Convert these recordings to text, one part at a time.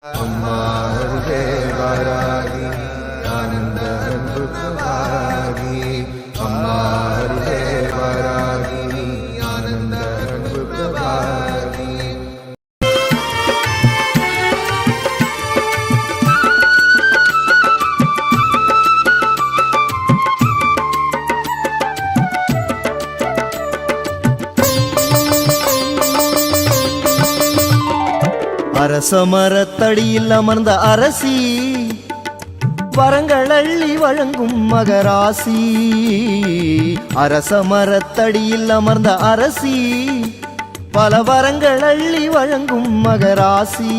அம்மா அருகே வாராகி ஆனந்த அன்பு வாராகி அம்மா அருகே வாராகி ஆனந்த அன்பு வாராகி அரசமரத்தடியில் அமர்ந்த அரசி வரங்கள் அள்ளி வழங்கும் மகராசி. அரசமரத்தடியில் அமர்ந்த அரசி பல வரங்கள் அள்ளி வழங்கும் மகராசி.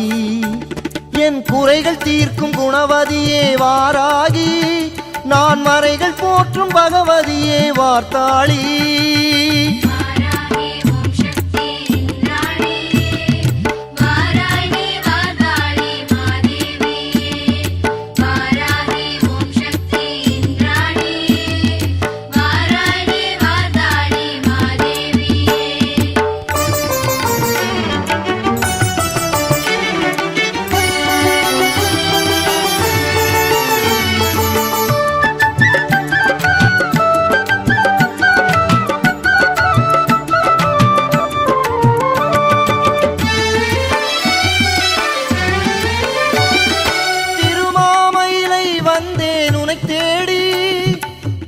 என் குறைகள் தீர்க்கும் குணவதியே வாராகி, நான் மறைகள் போற்றும் பகவதியே வார்த்தாளி.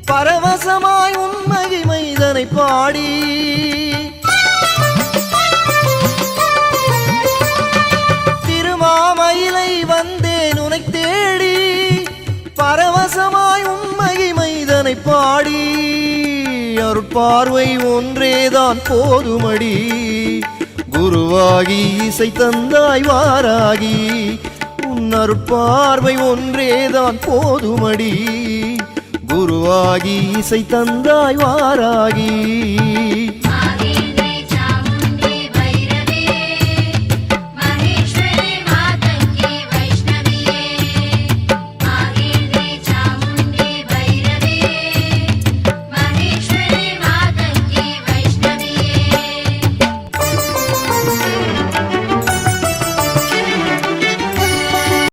பரவசமாய் உன் மகிமைதனை பாடி திருமாமயிலை வந்தேன் உனை தேடி, பரவசமாய் உன் மகிமைதனை பாடி. அருட்பார்வை ஒன்றேதான் போதுமடி, குருவாகி இசை தந்தாய் வாராகி. உன் அருட்பார்வை ஒன்றேதான் போதுமடி, குருவாகி இசை தந்தாய் வாராகி.